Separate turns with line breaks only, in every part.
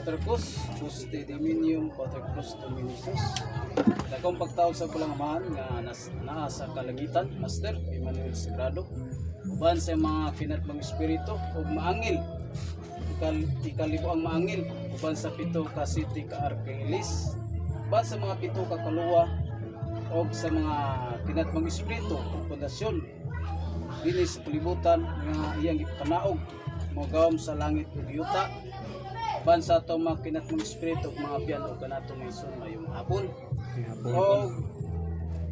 Patercus, Pusti Dominium, Patercus Dominisus. Dakong pagtawag sa Kulangamahan nga naa sa kalangitan, Master Emmanuel Sagrado. Uban sa mga kinatbang espiritu o maangil. Ikalibo ang maangil. Uban sa 7 ka city ka arkangelis. Uban sa mga 7 ka kaluwa o sa mga kinatbang espiritu o pundasyon. Dili sa kalibutan nga iyang ipanaog magawom sa langit ug yuta. Ban sa ato mga kinatmong espiritu ug mga biyan o kanato may sun mayong hapon. O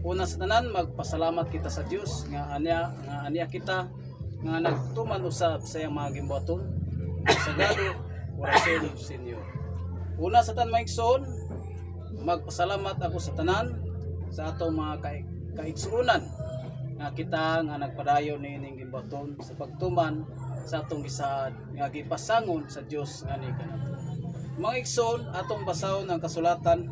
una sa tanan magpasalamat kita sa Dios nga anya kita nga nagtuman usab sa iyang mga gimbuhaton. Sagrado Corazon Senyor. Una sa tanan maigsoon magpasalamat ako sa tanan sa ato mga kaigsuonan nga kita nga nagpadayon niining gimbuhaton sa pagtuman sa atong gisaad nga gipasangon sa Dios nga ni kanato. Mga igsoon, atong basahon ang kasulatan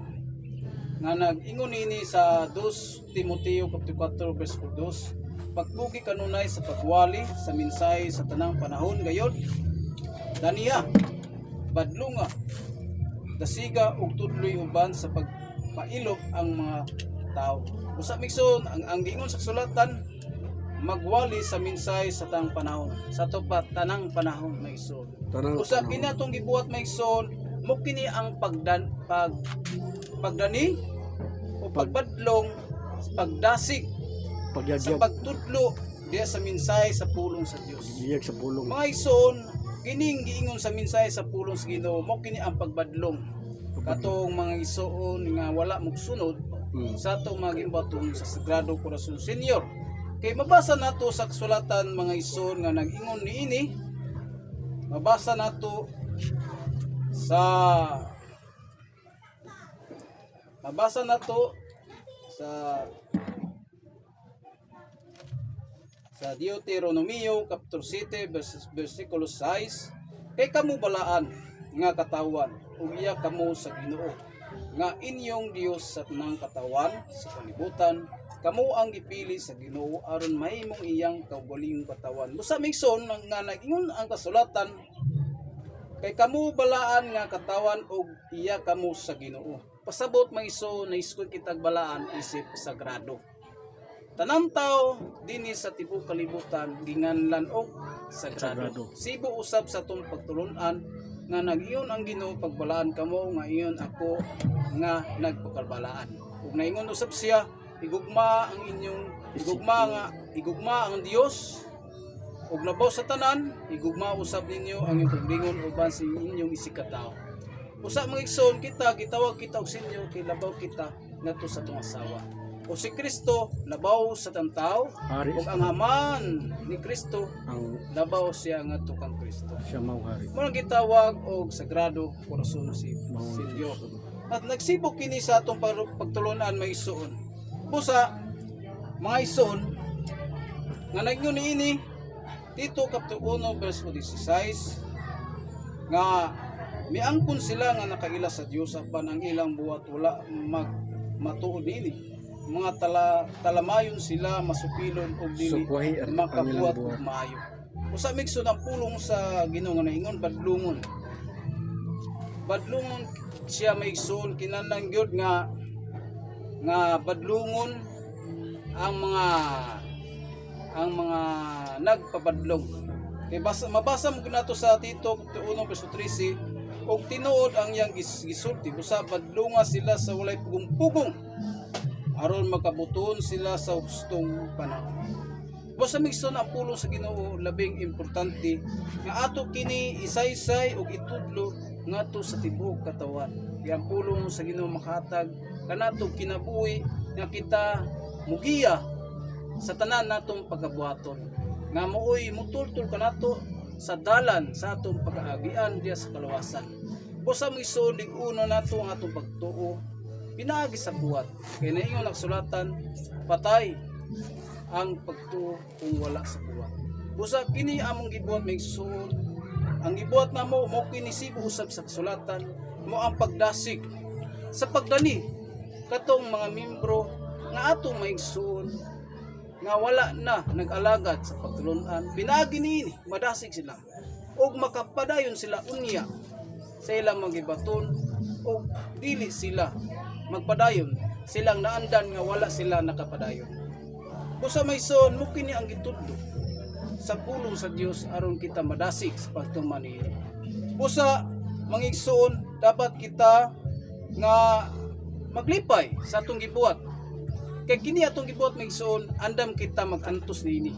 nga nag-ingon ini sa 2 Timoteo 4 verse 2. Pagpugi kanunay sa pagwali sa mensahe sa tanang panahon gayon. Daniya, badlunga, dasiga ug tudloy uban sa pagpailog ang mga tao. Usa migsoon ang giingon sa kasulatan magwali sa mensahe sa tanang panahon. Sa tupat tanang panahon may igsoon. Usa kini atong gibuhat may igsoon, mo kini ang pagdani o pagbadlong, pagdasig, sa pagtudlo diya sa mensahe sa pulong sa Dios.
Sa pulong.
Mga igsoon, kining giingon sa mensahe sa pulong sa Ginoo, mo kini ang pagbadlong. Katong mga igsoon nga wala mogsunod sa atong mga gimbaton sa Sagrado Corazon Senyor. Kay mabasa nato sa kasulatan mga igsoon nga nag-ingon niini. Mabasa nato sa Deuteronomio kapitulo 7 versikulo 6. Kay kamo balaan nga katawan ug iya kamo sa Ginoo nga inyong Dios sa tanang katawan sa kalibutan. Kamo ang gipili sa Ginoo aron mahimong iyang kaugalingong katawan. Busa migsoon nga nag-ingon ang kasulatan kay kamo balaan nga katawan ug iya kamo sa Ginoo. Pasabot maiso na iskul kitag balaan isip sagrado. Tanang tao dinhi sa tibuok kalibutan ginganlan og sagrado. Sibo usab sa atong pagtulon-an nga nag-iyon ang Ginoo pagbalaan kamo nga iyon ako nga nagpakalbalaan. Ug naingon usab siya igugma ang Dios ug labaw sa tanan igugma usab ninyo ang inyong paglingon uban sa inyong isikataw. Usa mga igsoon kita gitawag kita og Senyor kay labaw kita ngadto sa atong asawa. O si Kristo labaw sa tantaw ug ang aman ni Kristo ang labaw siya ngadto kang Kristo.
Siya mao hari.
Mo gitawag og Sagrado Corazon Senyor. At nagsibok kini sa atong pagtulunan may igsoon. Busa mga igsoon nga nag-ingon niini Tito kapitulo 1 verse 16 nga miangkon sila nga nakaila sa Dios apan ang ilang buhat wala matuod niini. Mga talamayon sila masupilon ug dili makabuhat og maayo. Usa migsoon ang pulong sa Ginoo nga naingon badlungon. Badlungon siya maigsoon kinahanglan gyud nga badlungon ang mga nagpabadlong. Kay mabasa mo nato sa Tito 1 verse 13 og tinuod ang iyang gisulti busa badlunga sila sa walay pugong-pugong aron makabuton sila sa hustong panahon. Busa migsoon ang pulong sa Ginoo labing importante nga ato kini isaysay ug itudlo ngadto sa tibuok katawan. Yang pulong sa Ginoo makahatag kanato kinabuhi nga kita mugiya sa tanan natong pagabuhaton nga mooy mutultol kanato sa dalan sa atong pag-aagian diya sa kaluwasan. Busa migsoon lig-una nato ang atong pagtuo pinaagi sa buhat kay naingon ang sulatan patay ang pagtuo kung wala sa buhat. Busa kini among gibuhat migsuon ang gibuhat namo mo kini sibo usab sa kasulatan mo ang pagdasig sa pagdani katong mga membro nga atong maigsuon nga wala na nag-alagad sa pagtulunan, pinaagi niini madasig sila ug makapadayon sila unya sa ilang magibaton o dili sila magpadayon, silang naandan nga wala sila nakapadayon. Busa may son mo kini ang gitudlo sa pulong sa Dios aron kita madasig sa pagtuman niini. Busa mangigsoon dapat kita nga maglipay sa atong gibuhat. Kay kini atong gibuhat migsoon, andam kita magantos niini.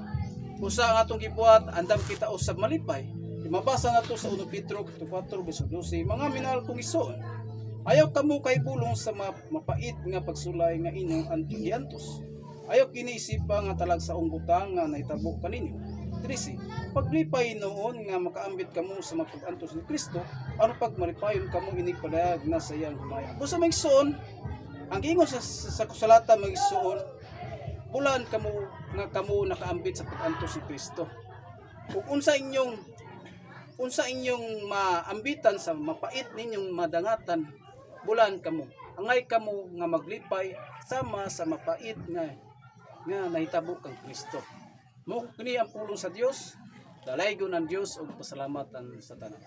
Busa ang atong gibuhat, andam kita usab malipay. Mabasa na to sa 1 Pedro 4:12. Mga minahal kong igsoon, ayaw kamo kay bulong sa mapait nga pagsulay nga inyong antos. Ayaw kiniisipa nga talag sa butang nga nahitabo kaninyo. 13. Paglipay noon nga makaambit kamo sa mapag-antos ni Kristo, ano pag malipayon kamo inig padayag na sa iyang humaya. Busa magigsoon, ang giingon sa kasulatan magigsoon, bulan kamo nga kamo nakaambit sa pag-antos ni Kristo. Ug unsa inyong maambitan sa mapait ninyong madangatan, bulan kamo. Angay kamo nga maglipay sama sa mapait nga nahitabo kang Kristo. Mo kini ang pulong sa Dios, dalaygon ang Dios ug pasalamatan sa tanan.